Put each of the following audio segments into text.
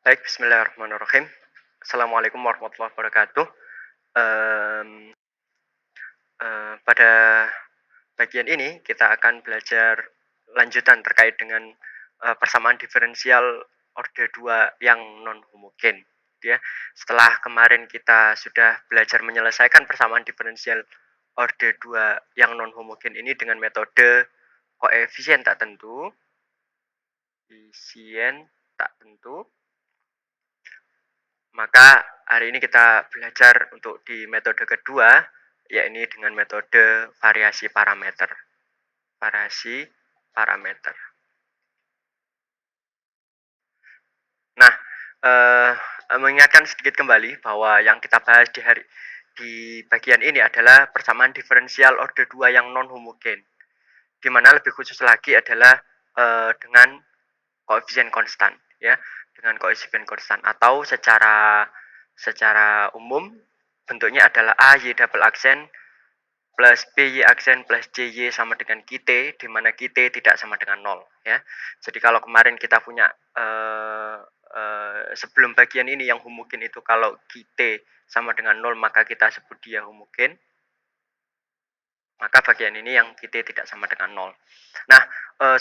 Baik, bismillahirrahmanirrahim. Assalamualaikum warahmatullahi wabarakatuh. Mmm, pada bagian ini kita akan belajar lanjutan terkait dengan, persamaan diferensial orde 2 yang non homogen, gitu ya. Setelah kemarin kita sudah belajar menyelesaikan persamaan diferensial orde 2 yang non homogen ini dengan metode koefisien tak tentu, maka hari ini kita belajar untuk di metode kedua, yakni dengan metode variasi parameter. Variasi parameter. Nah, mengingatkan sedikit kembali bahwa yang kita bahas di bagian ini adalah persamaan diferensial orde 2 yang non homogen. Di mana lebih khusus lagi adalah dengan koefisien konstan, ya, dengan koefisien konstan atau secara umum bentuknya adalah AY double aksen plus BY aksen plus CY sama dengan QT, di mana QT tidak sama dengan 0, ya. Jadi kalau kemarin kita punya sebelum bagian ini yang homogen itu kalau QT sama dengan 0 maka kita sebut dia homogen. Maka bagian ini yang QT tidak sama dengan 0. Nah,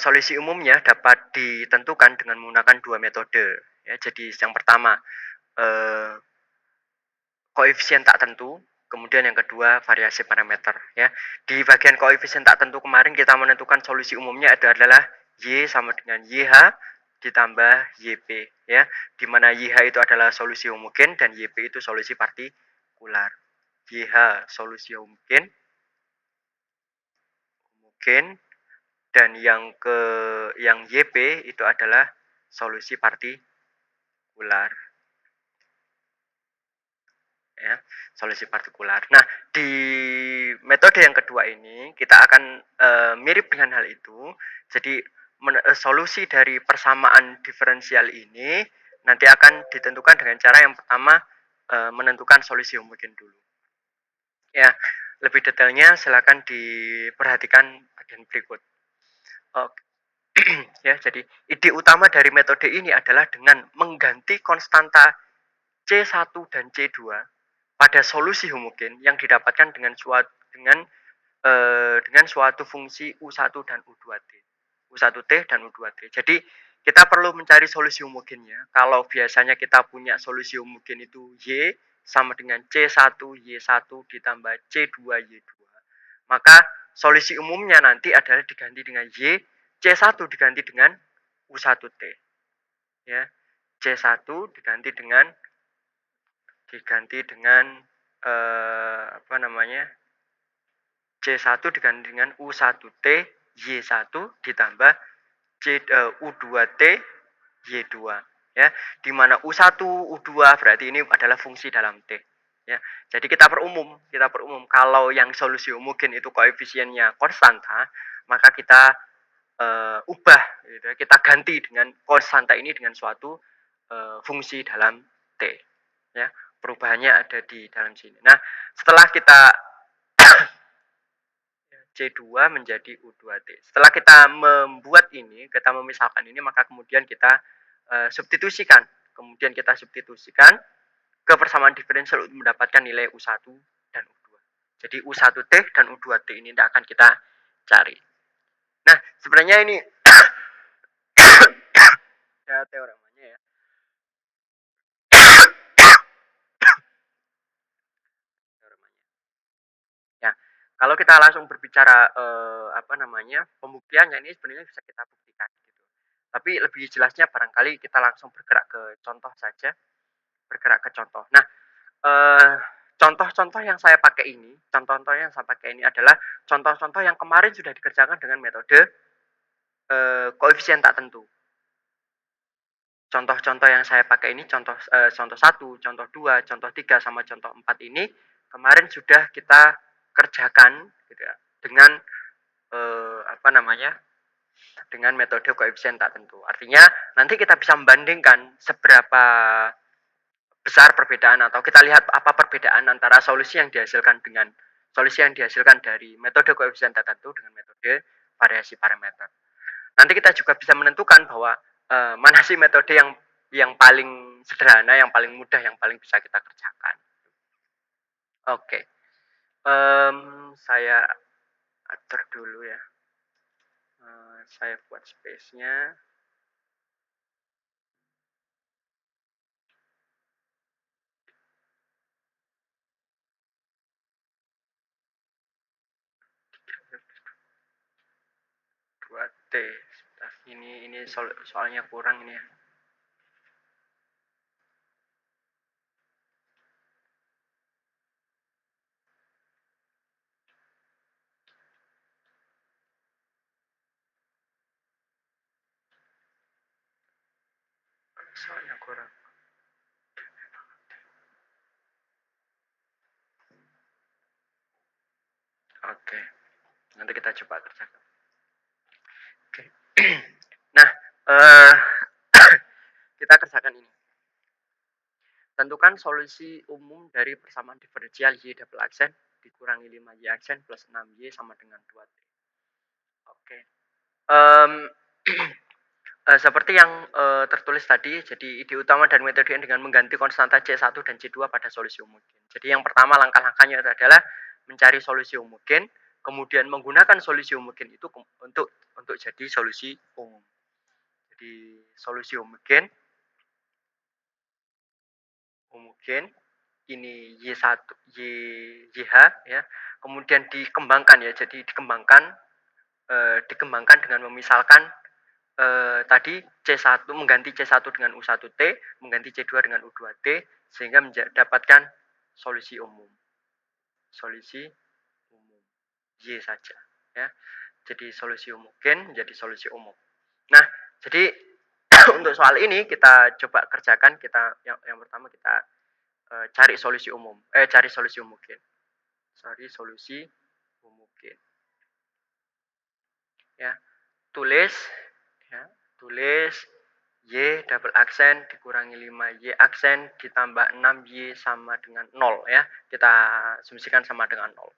solusi umumnya dapat ditentukan dengan menggunakan dua metode, ya. Jadi yang pertama, koefisien tak tentu, kemudian yang kedua variasi parameter, ya. Di bagian koefisien tak tentu kemarin kita menentukan solusi umumnya adalah Y sama dengan YH ditambah YP, ya. Di mana YH itu adalah solusi homogen dan YP itu solusi partikular. YH solusi homogen dan yang YP itu adalah solusi partikular, ya, solusi partikular. Nah, di metode yang kedua ini kita akan mirip dengan hal itu. Jadi solusi dari persamaan diferensial ini nanti akan ditentukan dengan cara yang pertama menentukan solusi homogen dulu. Ya, lebih detailnya silakan diperhatikan bagian berikut. Oke. Ya, jadi ide utama dari metode ini adalah dengan mengganti konstanta C1 dan C2 pada solusi homogen yang didapatkan dengan suatu fungsi U1 dan U2T. U1T dan U2T. Jadi kita perlu mencari solusi homogennya. Kalau biasanya kita punya solusi homogen itu Y sama dengan C1 Y1 ditambah C2 Y2. Maka solusi umumnya nanti adalah diganti dengan Y, C1 diganti dengan U1T. Ya. C1 diganti dengan C1 diganti dengan U1T Y1 ditambah U2T Y2, ya. Di mana U1 U2 berarti ini adalah fungsi dalam T, ya. Jadi kita perumum kalau yang solusi homogen itu koefisiennya konstanta, maka kita ubah gitu, kita ganti dengan konstanta ini dengan suatu fungsi dalam T, ya. Perubahannya ada di dalam sini. Nah, setelah kita C2 menjadi U2T. Setelah kita membuat ini, kita memisahkan ini, maka kemudian kita substitusikan. Kemudian kita substitusikan ke persamaan diferensial untuk mendapatkan nilai U1 dan U2. Jadi U1T dan U2T ini tidak akan kita cari. Nah, sebenarnya ini ya teoremanya, ya. Ya, kalau kita langsung berbicara pembuktiannya ini sebenarnya bisa kita buktikan gitu. Tapi lebih jelasnya barangkali kita langsung bergerak ke contoh saja, bergerak ke contoh. Nah, contoh-contoh yang saya pakai ini, adalah contoh-contoh yang kemarin sudah dikerjakan dengan metode koefisien tak tentu. Contoh-contoh yang saya pakai ini contoh 1, contoh 2, contoh 3 sama contoh 4 ini kemarin sudah kita kerjakan gitu ya, dengan dengan metode koefisien tak tentu. Artinya nanti kita bisa membandingkan seberapa besar perbedaan atau kita lihat apa perbedaan antara solusi yang dihasilkan dari metode koefisien tak tentu dengan metode variasi parameter. Nanti kita juga bisa menentukan bahwa mana sih metode yang paling sederhana, yang paling mudah, yang paling bisa kita kerjakan. Oke, saya atur dulu ya. Saya buat space-nya. Dua T. Ini soalnya kurang ini ya. Soalnya kurang. Oke, nanti kita coba kerjakan. Oke. Nah, eh kita kerjakan ini. Tentukan solusi umum dari persamaan diferensial y double aksen dikurangi 5y aksen plus 6y sama dengan 2t. Oke. Um, seperti yang tertulis tadi, jadi ide utama dan metode dengan mengganti konstanta C1 dan C2 pada solusi homogen. Jadi yang pertama langkah-langkahnya adalah mencari solusi homogen, kemudian menggunakan solusi homogen itu untuk jadi solusi umum. Jadi solusi homogen ini Y1 YH ya. Kemudian dikembangkan ya. Jadi dikembangkan dengan memisalkan tadi C1 mengganti C1 dengan U1T, mengganti C2 dengan U2T sehingga mendapatkan solusi umum. Solusi umum Y saja ya. Jadi solusi homogen menjadi solusi umum. Nah, jadi untuk soal ini kita coba kerjakan. Yang pertama kita cari solusi umum. Cari solusi homogen. Cari solusi homogen. Ya, tulis ya, tulis Y double aksen dikurangi 5Y aksen ditambah 6Y sama dengan 0 ya. Kita asumsikan sama dengan 0.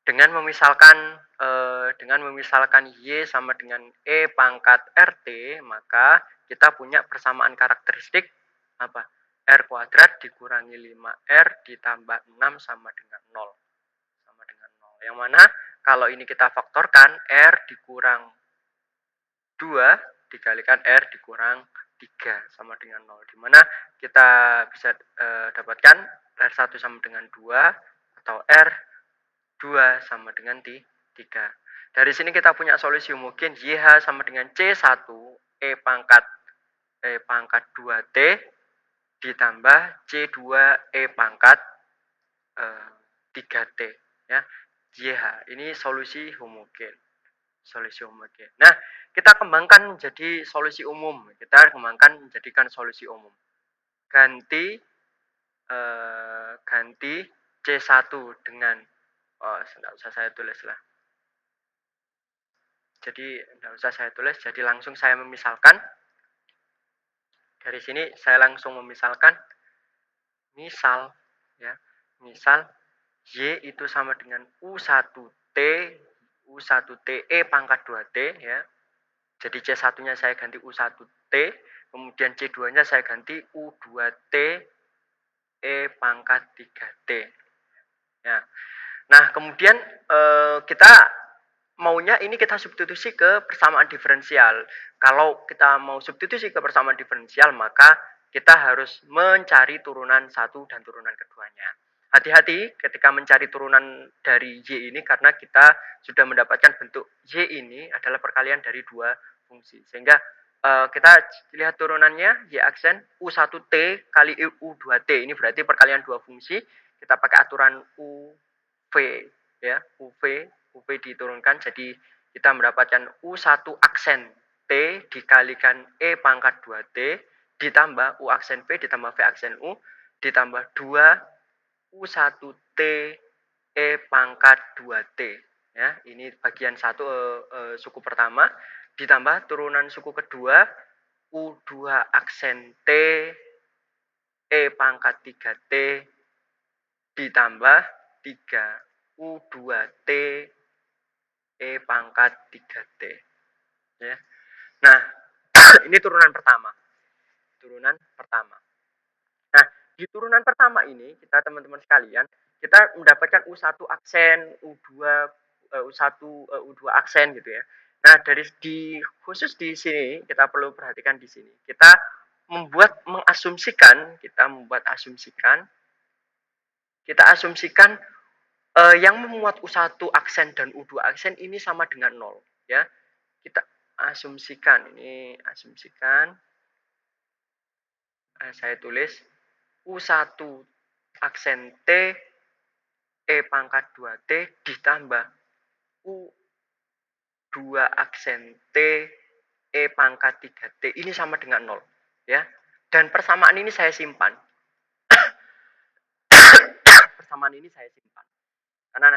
Dengan memisalkan Y sama dengan E pangkat RT, maka kita punya persamaan karakteristik apa? R kuadrat dikurangi 5R ditambah 6 sama dengan 0. Sama dengan 0. Yang mana kalau ini kita faktorkan, R dikurang 2 dikalikan R dikurang 3 sama dengan 0. Dimana kita bisa dapatkan R1 sama dengan 2 atau R2 sama dengan 3. Dari sini kita punya solusi homogen YH sama dengan C1 E pangkat 2T ditambah C2 E pangkat 3T ya. YH ini solusi homogen. Solusi homogen. Nah, kita kembangkan menjadi solusi umum. Kita kembangkan menjadikan solusi umum. Ganti C1 dengan tidak usah saya tulis lah. Jadi tidak usah saya tulis, jadi langsung saya memisalkan. Dari sini saya langsung memisalkan. Misal ya, misal Y itu sama dengan U1T E pangkat 2T ya. Jadi C1-nya saya ganti U1T, kemudian C2-nya saya ganti U2T E pangkat 3T. Ya. Nah, kemudian kita maunya ini kita substitusi ke persamaan diferensial. Kalau kita mau substitusi ke persamaan diferensial, maka kita harus mencari turunan satu dan turunan keduanya. Hati-hati ketika mencari turunan dari Y ini karena kita sudah mendapatkan bentuk Y ini adalah perkalian dari dua fungsi. Sehingga kita lihat turunannya Y aksen U1T kali U2T. Ini berarti perkalian dua fungsi. Kita pakai aturan UV ya, UV diturunkan jadi kita mendapatkan U1 aksen T dikalikan E pangkat 2T ditambah U aksen V ditambah V aksen U ditambah 2 U1T E pangkat 2T ya. Ini bagian satu suku pertama ditambah turunan suku kedua U2 aksen T E pangkat 3T ditambah 3 U2T E pangkat 3T ya. Nah, ini turunan pertama. Turunan pertama. Di turunan pertama ini, kita teman-teman sekalian, kita mendapatkan U1 aksen, U2, U1, U2 aksen gitu ya. Nah, khusus di sini kita perlu perhatikan di sini. Kita membuat asumsikan, kita asumsikan yang memuat U1 aksen dan U2 aksen ini sama dengan nol ya. Kita asumsikan saya tulis U1 aksen T E pangkat 2T ditambah U2 aksen T E pangkat 3T ini sama dengan nol ya. Dan persamaan ini saya simpan. Persamaan ini saya simpan karena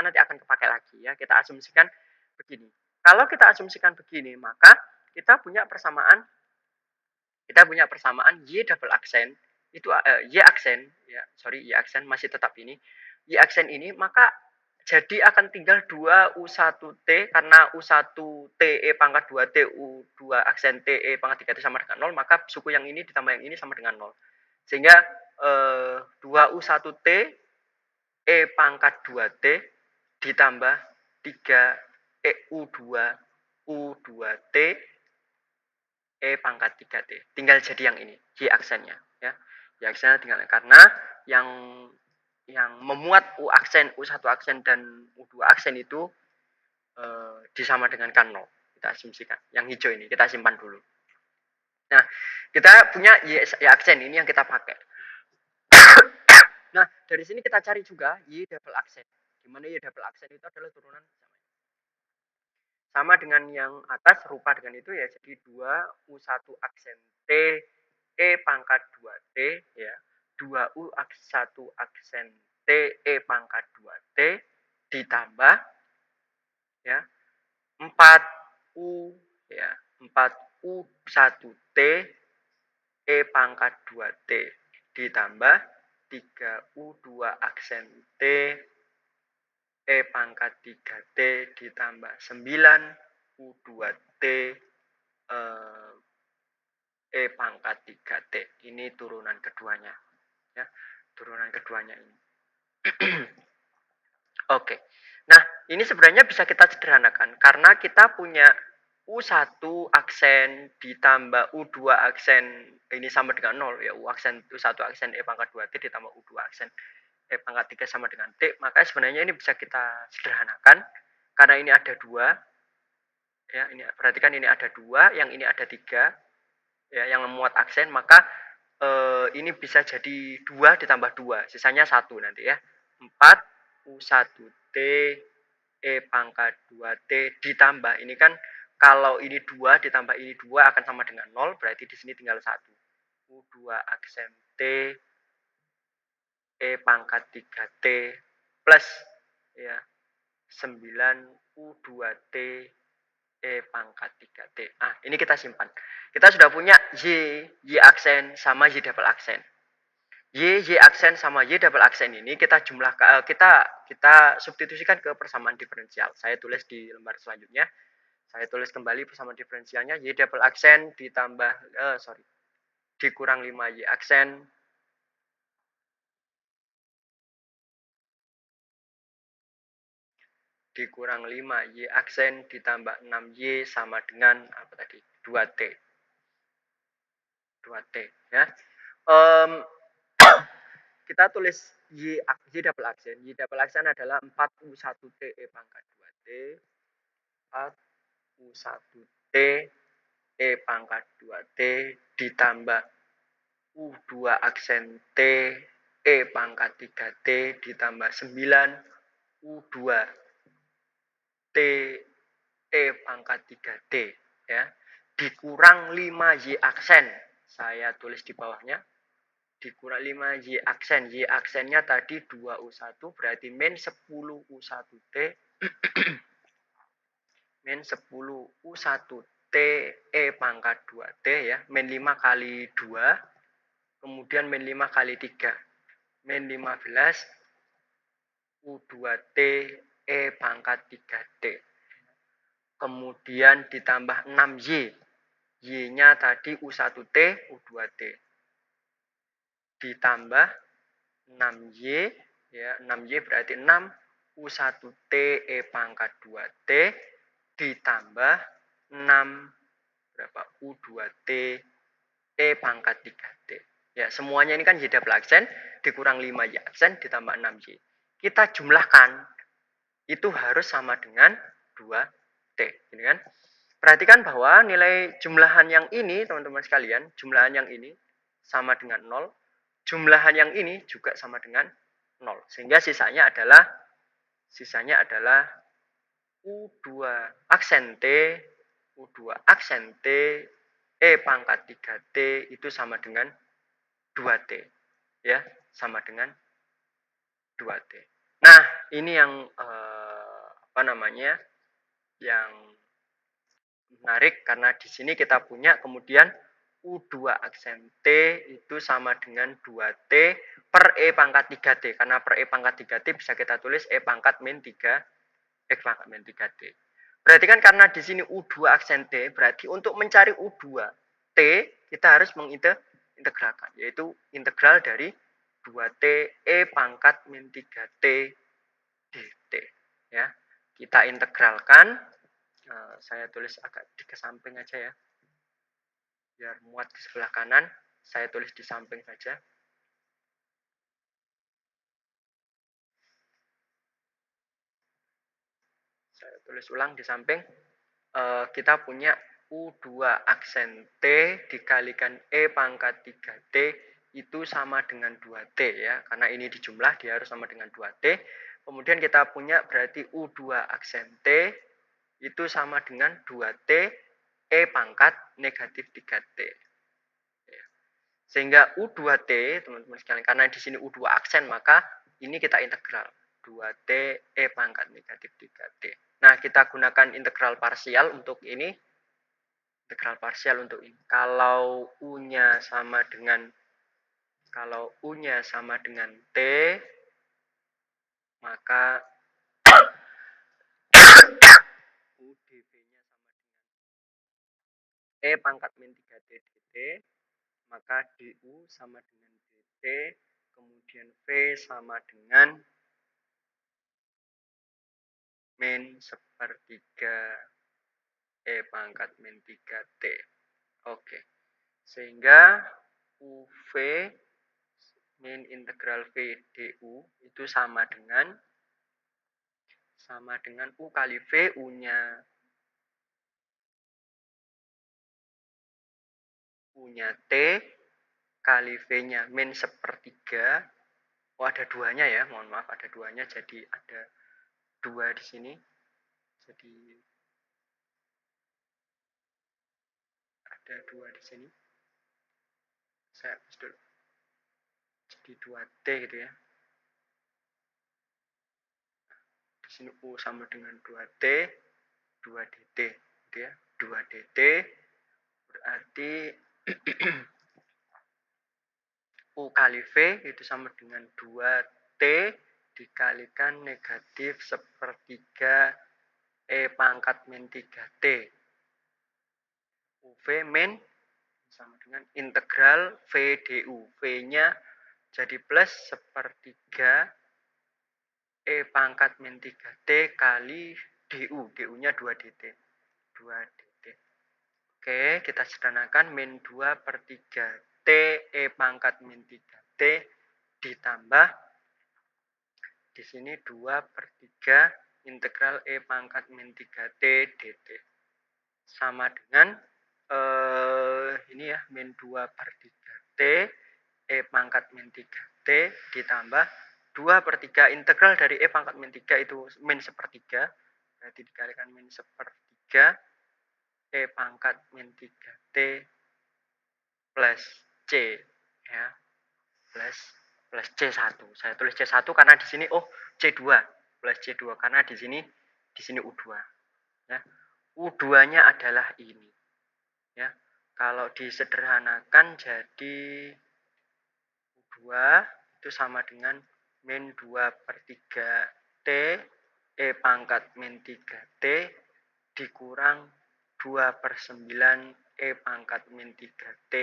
nanti akan kepakai lagi ya. Kita asumsikan begini. Kalau kita asumsikan begini, maka kita punya persamaan Y double aksen itu Y aksen ya, Y aksen masih tetap ini. Y aksen ini maka jadi akan tinggal 2 U1T karena U1T E pangkat 2T U2 aksen T E pangkat 3T sama dengan 0, maka suku yang ini ditambah yang ini sama dengan 0. Sehingga 2U1T E pangkat 2T ditambah 3 U2 U2T E pangkat 3T. Tinggal jadi yang ini, Y aksennya ya. Y aksennya tinggal karena yang memuat U1 aksen dan U2 aksen itu disama dengankan 0. Kita asumsikan. Yang hijau ini kita simpan dulu. Nah, kita punya Y aksen ini yang kita pakai. Nah, dari sini kita cari juga Y double aksen. Dimana Y double aksen itu adalah turunan sama dengan yang atas, serupa dengan itu ya, jadi 2U1 aksen T E pangkat 2T ya, 2U1 aksen T E pangkat 2T ditambah ya 4U ya 4U1T E pangkat 2T ditambah 3U2 aksen T E pangkat 3T ditambah 9 U2T E pangkat 3T. Ini turunan keduanya. Ya, turunan keduanya ini. Oke. Nah, ini sebenarnya bisa kita sederhanakan karena kita punya U1 aksen ditambah U2 aksen ini sama dengan 0 ya. U1 aksen E pangkat 2T ditambah U2 aksen E pangkat 3 sama dengan T. Maka sebenarnya ini bisa kita sederhanakan karena ini ada 2 ya, ini perhatikan ini ada 2, yang ini ada 3 ya, yang memuat aksen, maka ini bisa jadi 2 ditambah 2, sisanya 1 nanti ya. 4U1T E pangkat 2T ditambah, ini kan kalau ini 2 ditambah ini 2 akan sama dengan 0, berarti di sini tinggal 1. U2 aksen T E pangkat 3T plus ya 9U2T E pangkat 3T. Ah, ini kita simpan. Kita sudah punya Y aksen sama Y double aksen. Y aksen sama Y double aksen ini kita kita substitusikan ke persamaan diferensial. Saya tulis di lembar selanjutnya. Saya tulis kembali persamaan diferensialnya Y double aksen ditambah dikurang 5 Y aksen dikurang 5 Y aksen ditambah 6 Y sama dengan apa tadi? 2T. 2T ya. Kita tulis Y double aksen. Y double aksen adalah 4U1T E pangkat 2T 4U1T E pangkat 2T ditambah U2 aksen T E pangkat 3T ditambah 9 U2 T E pangkat 3T ya, dikurang 5 Y aksen. Saya tulis di bawahnya dikurang 5 Y aksen. Y aksennya tadi 2U1 berarti min 10U1T min 10U1T E pangkat 2T ya, min 5 kali 2 kemudian min 5 kali 3 min 15 U2T E pangkat 3T kemudian ditambah 6Y Y-nya tadi U1T U2T ditambah 6Y, ya 6Y berarti 6 U1T E pangkat 2T ditambah 6 berapa U2T E pangkat 3T. Ya, semuanya ini kan Y double aksen dikurang 5Y aksen ditambah 6Y. Kita jumlahkan, itu harus sama dengan 2T, ini kan? Perhatikan bahwa nilai jumlahan yang ini, teman-teman sekalian, jumlahan yang ini sama dengan 0, jumlahan yang ini juga sama dengan 0. Sehingga sisanya adalah U2 aksen T, U2 aksen T, E pangkat 3T itu sama dengan 2T. Ya, sama dengan 2T. Nah, ini yang apa namanya? Yang menarik karena di sini kita punya kemudian U2 aksen T itu sama dengan 2T per E pangkat 3T. Karena per E pangkat 3T bisa kita tulis E pangkat min 3, E pangkat min 3T. Berarti kan karena di sini U2 aksen T, berarti untuk mencari U2T kita harus mengintegralkan, yaitu integral dari 2T E pangkat min 3T dt. Ya, kita integralkan. Saya tulis agak di samping aja ya, biar muat di sebelah kanan. Saya tulis di samping saja. Saya tulis ulang di samping. Kita punya U2 aksen T dikalikan E pangkat 3T itu sama dengan 2T ya. Karena ini dijumlah dia harus sama dengan 2T. Kemudian kita punya berarti U2 aksen T itu sama dengan 2T E pangkat negatif 3T. Ya. Sehingga U2T, teman-teman sekalian, karena di sini U2 aksen, maka ini kita integral. 2T E pangkat negatif 3T. Nah, kita gunakan integral parsial untuk ini. Integral parsial untuk ini. Kalau U-nya sama dengan T, maka UdV-nya sama dengan E pangkat min 3T dt, maka DU sama dengan dt, kemudian V sama dengan min sepertiga E pangkat min 3T. Oke. Sehingga UV min integral V du itu sama dengan U kali V, U-nya T kali V-nya min sepertiga. Oh, ada duanya ya, mohon maaf, ada duanya, jadi ada 2 di sini. Jadi ada 2 di sini. Saya hapus dulu. Jadi 2T gitu ya. Di sini U sama dengan 2T, 2dt gitu ya. 2dt berarti U kali V itu sama dengan 2T dikalikan negatif sepertiga E pangkat min 3T. UV min sama dengan integral V du. V-nya jadi plus sepertiga E pangkat min 3T kali du. Du-nya 2dt. 2dt. Oke, kita sederhanakan min 2 per 3T E pangkat min 3T ditambah di sini 2 per 3 integral E pangkat min 3T dt. Sama dengan ini ya, min 2 per 3T E pangkat min 3T ditambah 2 per 3 integral dari E pangkat min 3 itu min sepertiga. Berarti dikalikan min sepertiga E pangkat min 3T plus C ya, plus C1. Saya tulis C1 karena di sini C2 plus C2 karena di sini U2 ya. U2-nya adalah ini ya. Kalau disederhanakan jadi U2 itu sama dengan min 2 per 3T E pangkat min 3T dikurang 2 per 9 E pangkat min 3T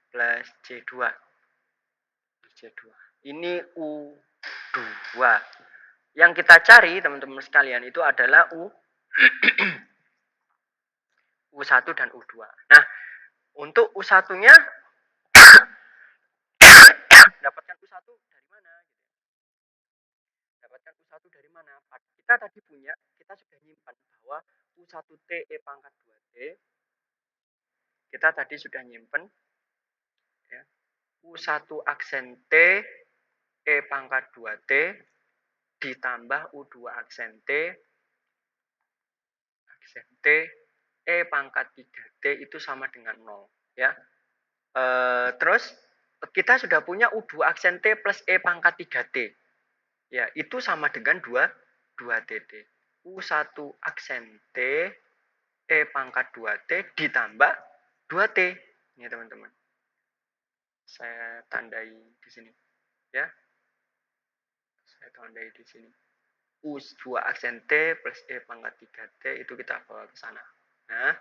plus C2. C2. Ini U2. Yang kita cari teman-teman sekalian itu adalah U1 dan U2. Nah, untuk U1-nya dapatkan U1 dari mana gitu ya. Dapatkan U1 dari mana? Kita tadi punya, kita sudah nyimpan bahwa U1T E pangkat 2T. Kita tadi sudah nyimpan ya. U1 aksen T E pangkat 2T ditambah U2 aksen T E pangkat 3T itu sama dengan 0 ya. Terus kita sudah punya U2 aksen T plus E pangkat 3T. Ya, itu sama dengan 2TT. U1 aksen T E pangkat 2T ditambah 2T. Ini teman-teman. Saya tandai di sini ya. Saya tandai di sini. U2 aksen T plus E pangkat 3T itu kita bawa ke sana. Nah,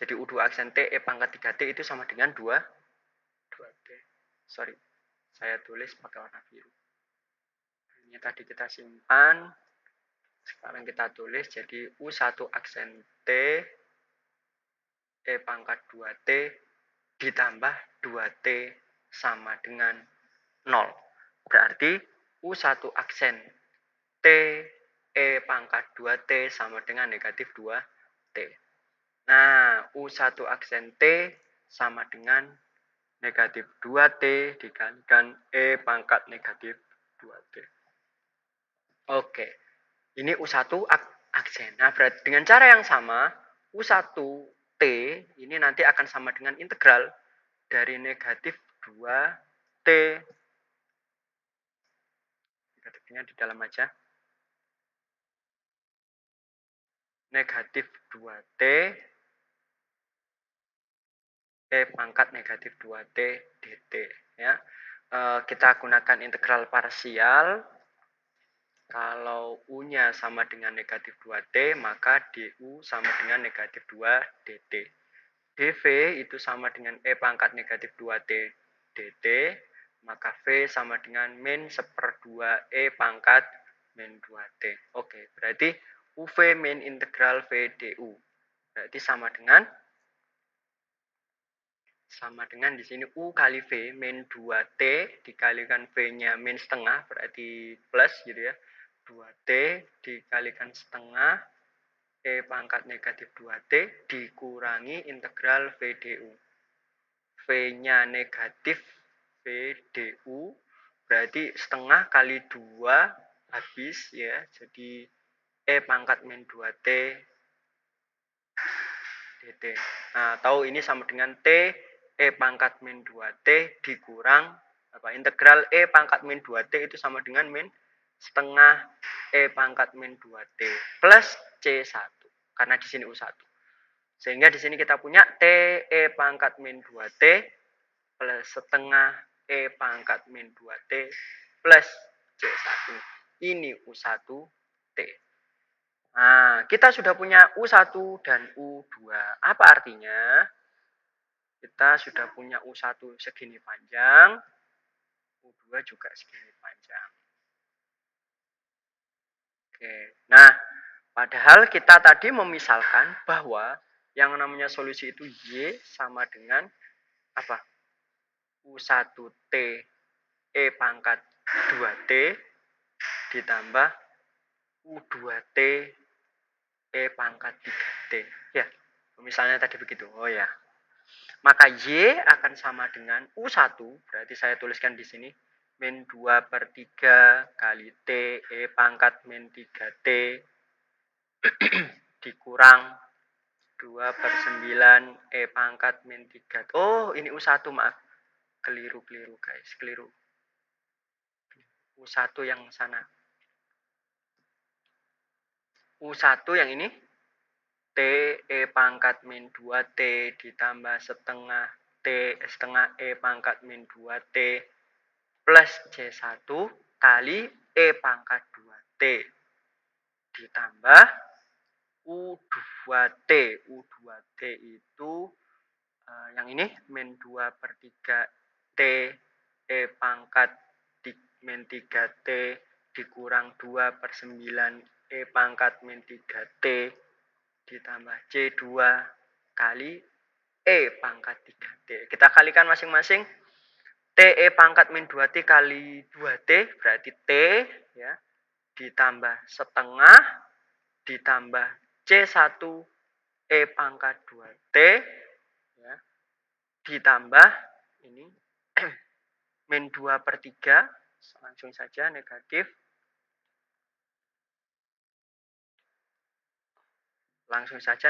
jadi U2 aksen T E pangkat 3T itu sama dengan 2T. Sorry, saya tulis pakai warna biru. Ini tadi kita simpan. Sekarang kita tulis jadi U1 aksen T E pangkat 2T ditambah 2T sama dengan 0. Berarti U1 aksen T E pangkat 2T sama dengan negatif 2T. Nah, U1 aksen T sama dengan negatif 2T dikalikan E pangkat negatif 2T. Oke, ini U1 aksen. Nah, berarti dengan cara yang sama, U1T ini nanti akan sama dengan integral dari negatif 2T. Negatifnya di dalam aja. Negatif 2T E pangkat negatif 2T dt ya. Kita gunakan integral parsial. Kalau U-nya sama dengan negatif 2T, maka DU sama dengan negatif 2 dt. dV itu sama dengan E pangkat negatif 2T dt, maka V sama dengan min seperdua E pangkat min 2T. Oke, berarti UV min integral V du. Berarti sama dengan di sini U kali V min 2T dikalikan V-nya min setengah, berarti plus gitu ya. 2T dikalikan setengah E pangkat negatif 2T dikurangi integral V du. V-nya negatif V du, berarti setengah kali 2 habis ya. Jadi E pangkat min 2T dt. Nah, tahu ini sama dengan T E pangkat min 2T dikurang integral E pangkat min 2T itu sama dengan min setengah E pangkat min 2T plus C1. Karena di sini U1. Sehingga di sini kita punya T E pangkat min 2T plus setengah E pangkat min 2T plus C1. Ini U1T. Nah, kita sudah punya U1 dan U2. Apa artinya? Kita sudah punya U1 segini panjang, U2 juga segini panjang. Oke. Nah, padahal kita tadi memisalkan bahwa yang namanya solusi itu Y sama dengan apa? U1T E pangkat 2T ditambah U2T E pangkat 3T. Ya, misalnya tadi begitu. Oh ya. Maka Y akan sama dengan U1, berarti saya tuliskan di sini, min 2/3 kali T E pangkat min 3T dikurang 2/9 E pangkat min 3. Oh, ini U1, maaf. Keliru guys, keliru. U1 yang sana. U1 yang ini T E pangkat min 2T ditambah setengah E pangkat min 2T plus C1 kali E pangkat 2T ditambah U2T. U2T itu yang ini min 2/3 T E pangkat min 3T dikurang 2 per 9 E pangkat min 3T ditambah C2 kali E pangkat 3T. Kita kalikan masing-masing. TE pangkat min 2T kali 2T berarti T ya, ditambah setengah ditambah C1 E pangkat 2T ya, ditambah ini min 2 per 3, langsung saja negatif,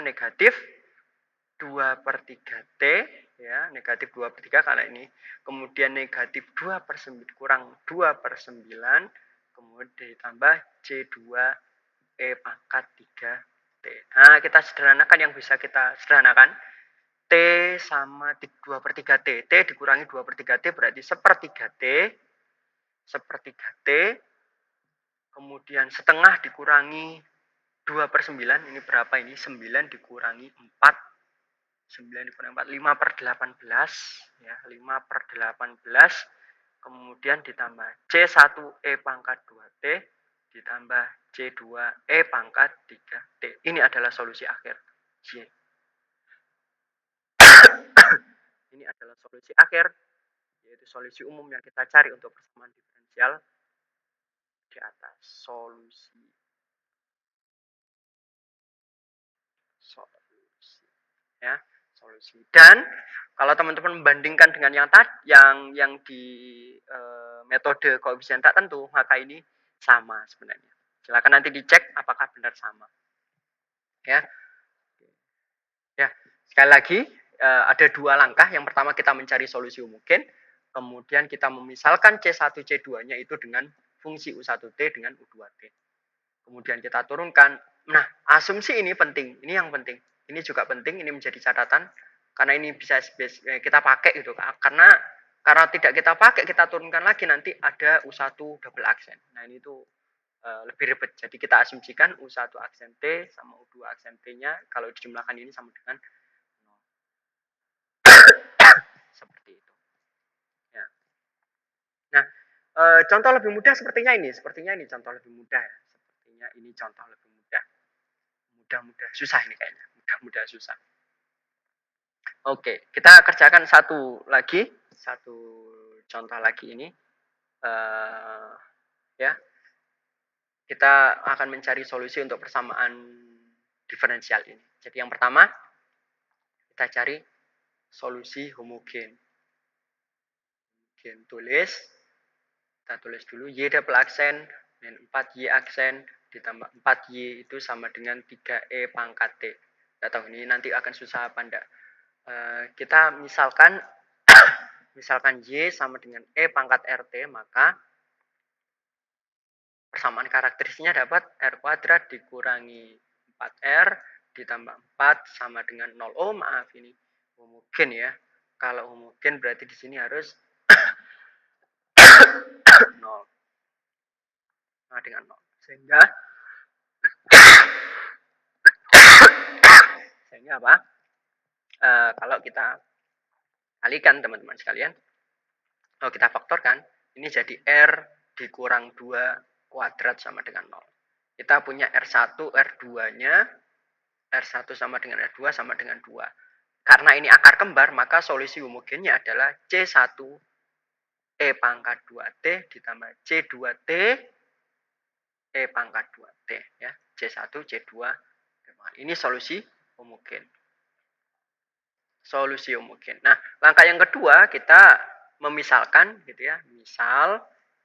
negatif 2 per 3T ya, negatif 2 per 3 karena ini, kemudian negatif 2 per 9 kurang 2 per 9, kemudian ditambah C2 E pangkat 3T. Nah, kita sederhanakan yang bisa kita sederhanakan. T sama 2 per 3T. T dikurangi 2 per 3T berarti sepertiga T. Sepertiga T. Kemudian setengah dikurangi 2 per 9. Ini berapa ini? 9 dikurangi 4. 9 dikurangi 4. 5 per 18. Ya, 5 per 18. Kemudian ditambah C1 E pangkat 2T. Ditambah C2 E pangkat 3T. Ini adalah solusi akhir. Y. Ini adalah solusi akhir, yaitu solusi umum yang kita cari untuk persamaan diferensial di atas. Solusi ya, solusi. Dan kalau teman-teman membandingkan dengan yang di metode koefisien tak tentu, maka ini sama sebenarnya. Silakan nanti dicek apakah benar sama. Ya. Ya, sekali lagi ada dua langkah. Yang pertama kita mencari solusi mungkin, kemudian kita memisalkan C1 C2-nya itu dengan fungsi U1T dengan U2T. Kemudian kita turunkan. Nah, asumsi ini penting. Ini yang penting. Ini juga penting, ini menjadi catatan karena ini bisa kita pakai gitu. Karena tidak kita pakai, kita turunkan lagi nanti ada U1 double aksen. Nah, ini tuh lebih ribet. Jadi kita asumsikan U1 aksen T sama U2 aksen T-nya kalau dijumlahkan ini sama dengan 0. Seperti itu. Ya. Nah, contoh lebih mudah sepertinya ini contoh lebih mudah. Sepertinya ini contoh lebih mudah. Mudah-mudah susah ini kayaknya. Mudah-mudah susah. Oke, kita kerjakan satu contoh lagi ini. Ya, kita akan mencari solusi untuk persamaan diferensial ini. Jadi yang pertama, kita cari solusi homogen. Kita tulis dulu Y double aksen dan 4Y aksen ditambah 4Y itu sama dengan 3E pangkat T. Tidak tahu ini nanti akan susah apa enggak. Kita misalkan Y sama dengan E pangkat RT, maka persamaan karakteristiknya dapat R kuadrat dikurangi 4R ditambah 4 sama dengan 0. Oh, maaf, ini homogen ya. Kalau homogen berarti di sini harus 0. Nah, dengan 0. Sehingga apa? Kalau kita kalikan teman-teman sekalian, kalau kita faktorkan, ini jadi R dikurang 2 kuadrat sama dengan 0. Kita punya R1, R2-nya, R1 sama dengan R2 sama dengan 2. Karena ini akar kembar, maka solusi homogennya adalah C1 E pangkat 2T ditambah C2T E pangkat 2T. Ya. C1, C2. Ini solusi homogen. Solusi homogen. Nah, langkah yang kedua kita memisalkan gitu ya. Misal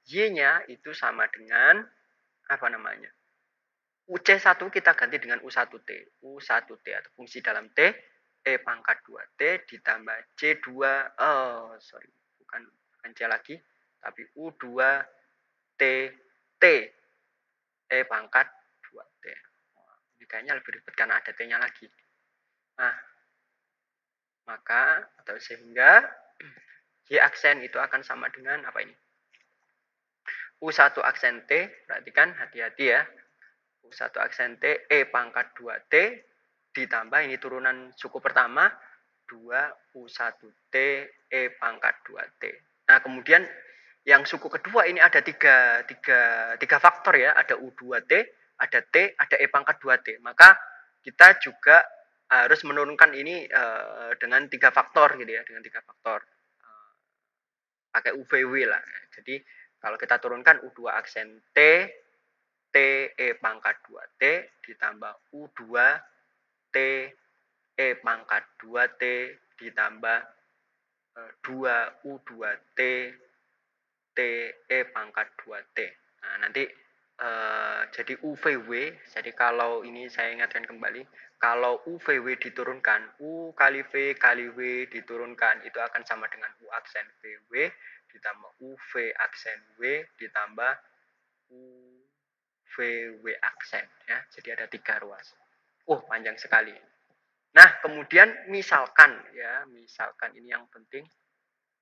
Y-nya itu sama dengan apa namanya? UC1 kita ganti dengan U1T. U1T atau fungsi dalam T E pangkat 2T ditambah C2 bukan C lagi, tapi U2T T E pangkat 2T. Ini kayaknya lebih ribet karena ada T-nya lagi. Nah, maka atau sehingga Y aksen itu akan sama dengan apa ini? U1 aksen T, perhatikan hati-hati ya. U1 aksen T, E pangkat 2T, ditambah ini turunan suku pertama, 2 U1T, E pangkat 2T. Nah, kemudian yang suku kedua ini ada tiga faktor ya, ada U2T, ada T, ada E pangkat 2T. Maka kita juga harus menurunkan ini dengan tiga faktor gitu ya, dengan tiga faktor. Pakai UVW lah. Jadi kalau kita turunkan U2 aksen T, T E pangkat 2T ditambah U2 T E pangkat 2T ditambah 2 U2T T E pangkat 2T. Nah, nanti jadi UVW, jadi kalau ini saya ingatkan kembali, kalau UVW diturunkan, U kali V kali W diturunkan, itu akan sama dengan U aksen VW ditambah UV aksen W ditambah UVW aksen. Ya, jadi ada 3 ruas. Panjang sekali. Nah, kemudian misalkan ya, misalkan ini yang penting,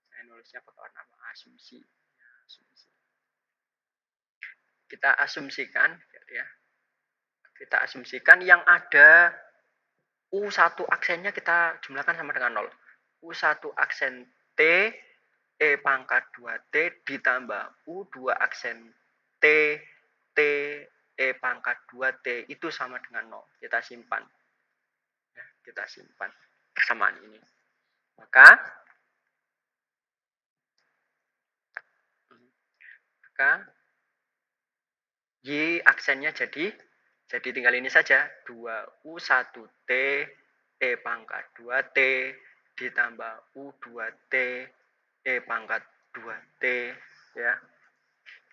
saya nulisnya pakai warna asumsi. Kita asumsikan ya. Kita asumsikan yang ada U1 aksennya kita jumlahkan sama dengan 0. U1 aksen T E pangkat 2T ditambah U2 aksen T T E pangkat 2T itu sama dengan 0. Kita simpan. Ya, kita simpan persamaan ini. Maka Y aksennya jadi tinggal ini saja 2U1T E pangkat 2T ditambah U2T E pangkat 2T ya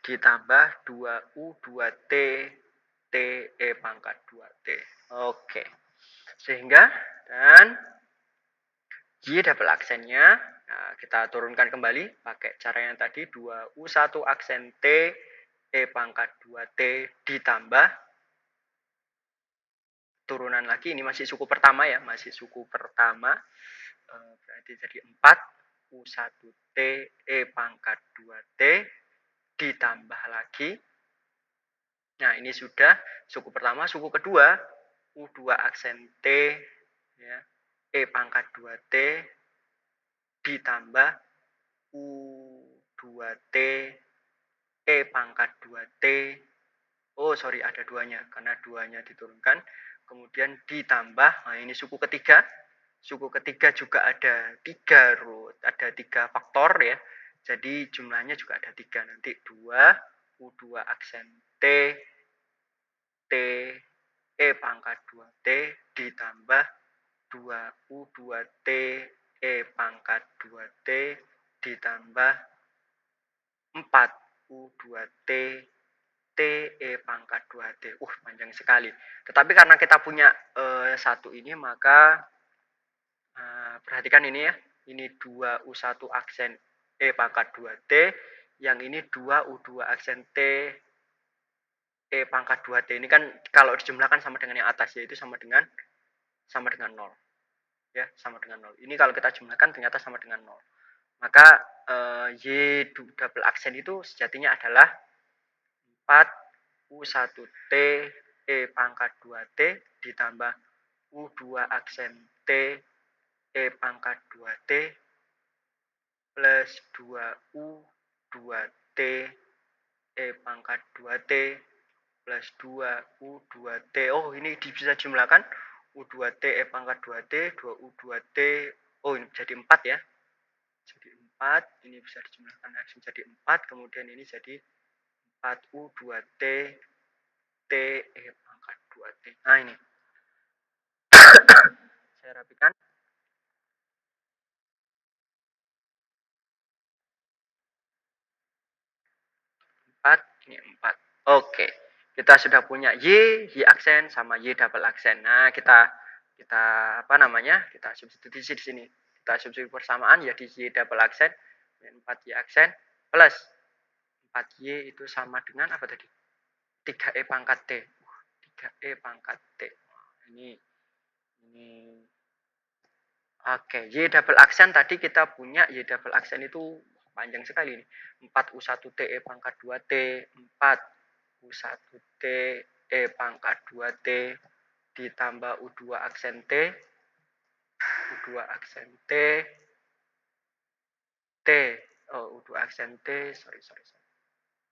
ditambah 2U2T T E pangkat 2T. Oke. Sehingga dan Y double aksennya kita turunkan kembali pakai cara yang tadi 2U1 aksen T E pangkat 2T ditambah turunan lagi, ini masih suku pertama ya, masih suku pertama, berarti jadi 4 U1T E pangkat 2T ditambah lagi, nah ini sudah suku pertama. Suku kedua U2 aksen T ya, E pangkat 2T ditambah U2T E pangkat 2T. Ada duanya, karena duanya diturunkan. Kemudian ditambah, nah ini suku ketiga. Suku ketiga juga ada 3 root, ada 3 faktor ya. Jadi jumlahnya juga ada 3. Nanti 2 U2 aksen T T E pangkat 2T ditambah 2 U2T E pangkat 2T ditambah 4 U2T T E pangkat 2T. Panjang sekali. Tetapi karena kita punya satu ini, maka perhatikan ini ya. Ini 2U1 aksen E pangkat 2T. Yang ini 2U2 aksen T E pangkat 2T. Ini kan kalau dijumlahkan sama dengan yang atas, yaitu sama dengan 0. Ya, sama dengan 0. Ini kalau kita jumlahkan ternyata sama dengan 0. Maka Y double aksen itu sejatinya adalah 4 U1T E pangkat 2T ditambah U2 aksen T E pangkat 2T plus 2U2T E pangkat 2T plus 2U2T. Ini bisa jumlahkan U2T E pangkat 2T, 2U2T. Ini jadi 4 ya. Jadi 4, ini bisa dijumlahkan langsung jadi 4, kemudian ini jadi 4U2T T E pangkat 2T. Nah ini saya rapikan. 4, ini 4. Oke. Kita sudah punya Y aksen sama Y double aksen. Nah, kita apa namanya? Kita substitusi di sini. Kita substitusi persamaan ya di Y double aksen 4Y aksen plus 4Y itu sama dengan apa tadi? 3E pangkat T. 3E pangkat T. Ini Oke, Y double aksen tadi kita punya Y double aksen itu panjang sekali nih. 4U1T E pangkat 2T, 4U1T E pangkat 2T ditambah U2 aksen T, U2 aksen T, U2 aksen T, sorry.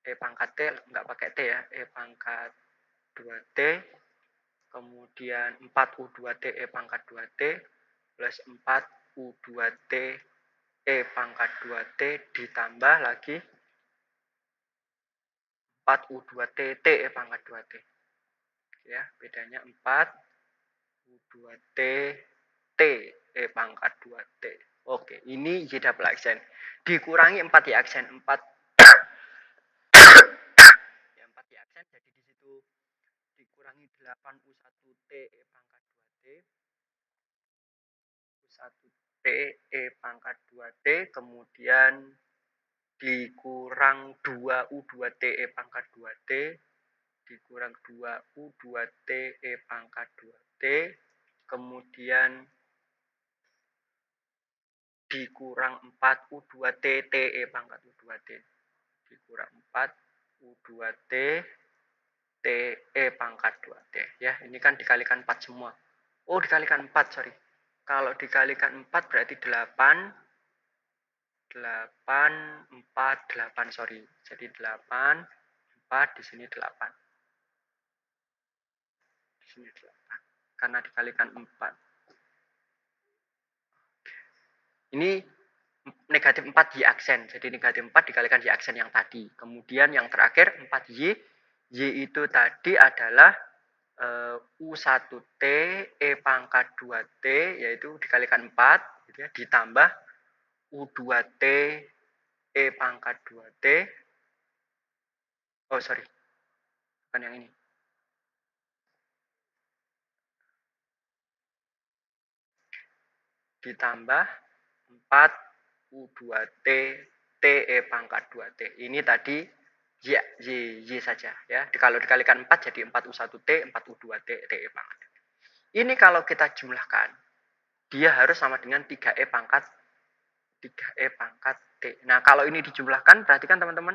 E pangkat T, nggak pakai T ya, E pangkat 2T, kemudian 4U2T E pangkat 2T, plus 4U2T E pangkat 2T, ditambah lagi 4U2T T E pangkat 2T. Ya, bedanya 4U2T T E pangkat 2T. Oke, ini Y double aksen. Dikurangi 4 Y aksen, 4 ya 4 Y aksen, jadi di situ dikurangi 8U1T E pangkat 2T, U1T E pangkat 2T, kemudian dikurang 2U2T E pangkat 2T, dikurang 2U2T E pangkat 2T, kemudian dikurang 4U2T T E pangkat U2T, dikurang 4U2T T E pangkat 2T. Ya, ini kan dikalikan 4 semua. Oh, dikalikan 4, sorry. Kalau dikalikan 4 berarti 8, 4, 8, sorry. Jadi 8, 4, di sini 8. Di sini 8. Karena dikalikan 4. Ini negatif 4 Y aksen. Jadi negatif 4 dikalikan Y aksen yang tadi. Kemudian yang terakhir 4Y. Y itu tadi adalah U1T E pangkat 2T, yaitu dikalikan 4 gitu ya, ditambah U2T E pangkat 2T. Oh, sorry. Bukan yang ini. Ditambah 4 U2T T E pangkat 2T. Ini tadi Y saja ya. Kalau dikalikan 4 jadi 4U1T, 4U2T, T E pangkat. Ini kalau kita jumlahkan, dia harus sama dengan 3E pangkat T. Nah, kalau ini dijumlahkan, perhatikan teman-teman,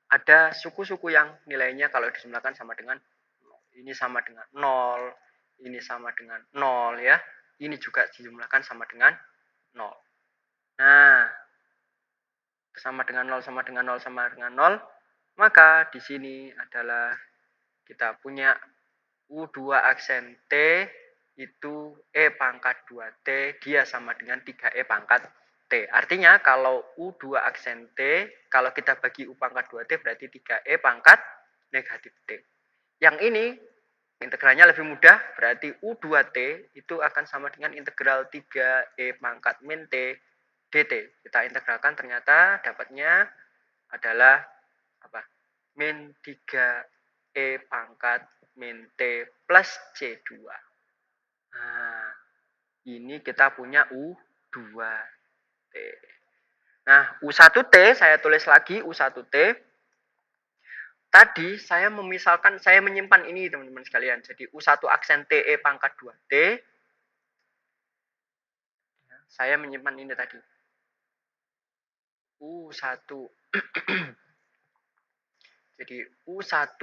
ada suku-suku yang nilainya kalau dijumlahkan sama dengan 0. Ini sama dengan 0, ini sama dengan 0 ya. Ini juga dijumlahkan sama dengan 0. Nah, sama dengan 0, sama dengan 0, sama dengan 0, maka di sini adalah kita punya U2 aksen T itu E pangkat 2T, dia sama dengan 3E pangkat T. Artinya kalau U2 aksen T, kalau kita bagi U pangkat 2T berarti 3E pangkat negatif T. Yang ini integralnya lebih mudah, berarti U2T itu akan sama dengan integral 3E pangkat min T dt. Kita integralkan, ternyata dapatnya adalah apa? Min 3E pangkat min T plus C2. Nah, ini kita punya U2T. Nah, U1T saya tulis lagi, U1T. Tadi saya memisalkan, saya menyimpan ini teman-teman sekalian. Jadi U1 aksen TE pangkat 2T. Saya menyimpan ini tadi. U1. Jadi U1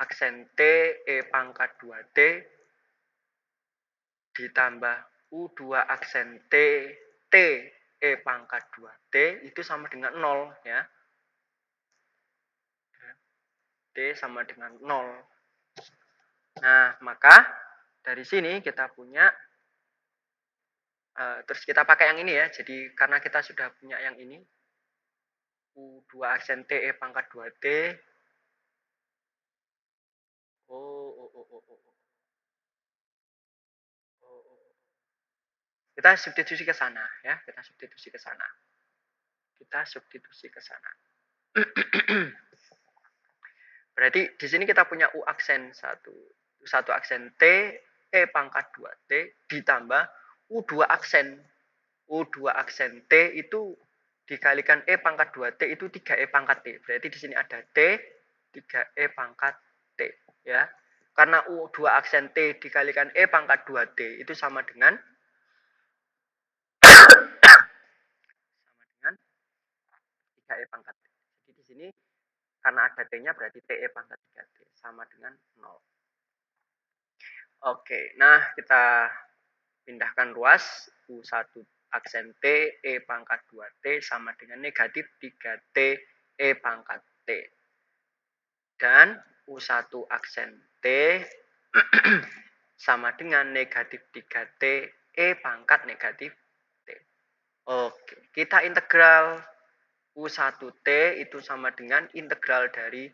aksen T E pangkat 2T ditambah U2 aksen T T E pangkat 2T itu sama dengan 0 ya. T sama dengan 0. Nah, maka dari sini kita punya terus kita pakai yang ini ya. Jadi karena kita sudah punya yang ini, U2 aksen T E pangkat 2T. Kita substitusi ke sana ya, kita substitusi ke sana. Berarti di sini kita punya U aksen 1. U1 aksen T E pangkat 2T ditambah U2 aksen T itu dikalikan E pangkat 2T itu 3E pangkat T. Berarti di sini ada T 3E pangkat T ya. Karena U2 aksen T dikalikan E pangkat 2T itu sama dengan 3E pangkat T. Jadi di sini karena ada T-nya berarti TE pangkat 3T sama dengan 0. Oke, nah kita pindahkan ruas U1 aksen T E pangkat 2T sama dengan negatif 3T E pangkat T. Dan U1 aksen T sama dengan negatif 3T E pangkat negatif T. Oke, kita integral U1T itu sama dengan integral dari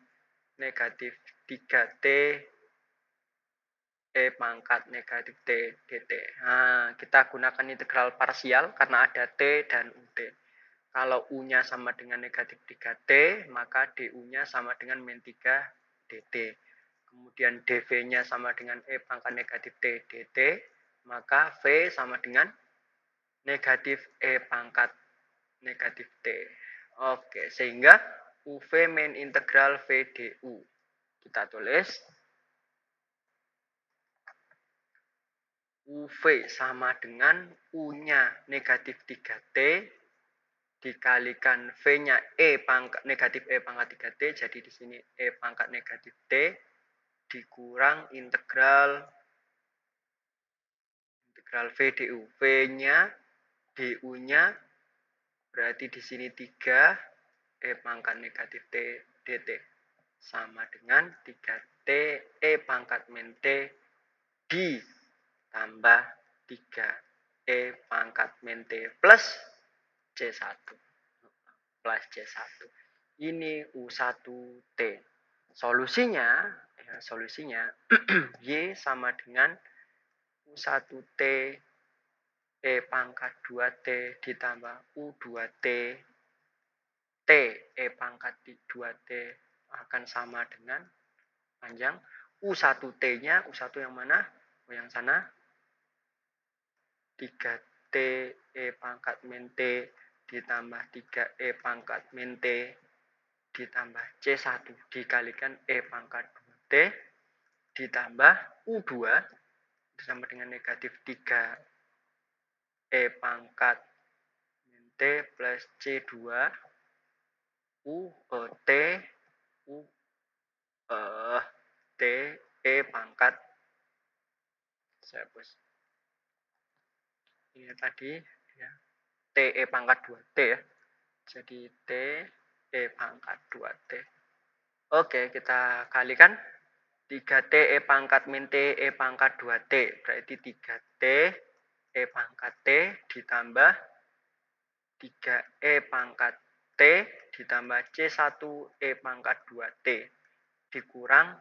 negatif 3T E pangkat negatif T dt. Nah, kita gunakan integral parsial karena ada T dan UT. Kalau U-nya sama dengan negatif 3T, maka DU-nya sama dengan min 3 dt. Kemudian dV-nya sama dengan E pangkat negatif T dt, maka V sama dengan negatif E pangkat negatif T. Oke, sehingga UV min integral V du. Kita tulis UV sama dengan U-nya negatif 3T dikalikan V-nya E pangkat negatif E pangkat 3T, jadi di sini E pangkat negatif T dikurang integral V du. V-nya du-nya berarti di sini 3 E pangkat negatif T dt sama dengan 3T E pangkat min T ditambah 3 E pangkat min T plus C1 plus C1. Ini U1T. Solusinya Y sama dengan U1T E pangkat 2T ditambah U2T T E pangkat 2T akan sama dengan panjang U1T-nya, U1 yang mana? Yang sana 3T E pangkat min T ditambah 3E pangkat min T ditambah C1 dikalikan E pangkat 2T ditambah U2 sama dengan negatif 3 E pangkat min T plus C2 U T U T E pangkat saya hapus ini tadi ya T E pangkat 2T ya. Jadi T E pangkat 2T. Oke, kita kalikan 3T E pangkat min T E pangkat 2T. Berarti 3T E pangkat T ditambah 3E pangkat T ditambah C1 E pangkat 2T dikurang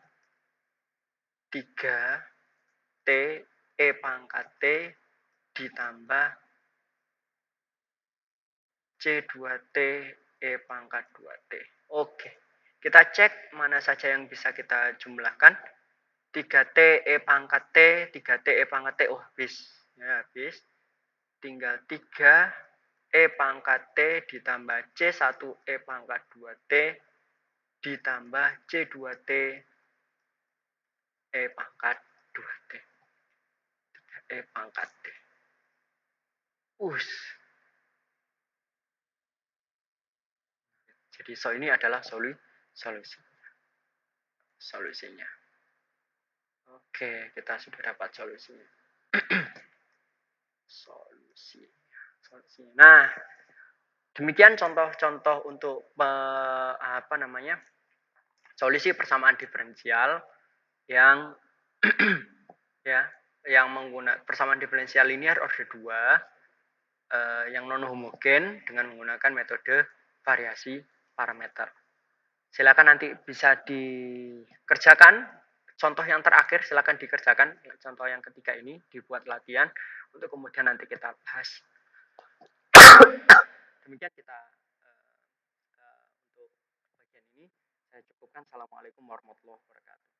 3T E pangkat T ditambah C2T E pangkat 2T. Oke, kita cek mana saja yang bisa kita jumlahkan. 3T E pangkat T, 3T E pangkat T, oh habis. Ya, habis. Tinggal 3 E pangkat T ditambah C1 E pangkat 2T ditambah C2T E pangkat 2T. 3 E pangkat T. Jadi ini adalah solusinya. Oke, kita sudah dapat solusinya. Solusinya. Nah, demikian contoh-contoh untuk solusi persamaan diferensial yang yang menggunakan persamaan diferensial linear order 2 yang non homogen dengan menggunakan metode variasi parameter. Silakan nanti bisa dikerjakan. Contoh yang terakhir silakan dikerjakan. Contoh yang ketiga ini dibuat latihan untuk kemudian nanti kita bahas. Demikian kita untuk bagian ini saya cukupkan. Assalamualaikum warahmatullahi wabarakatuh.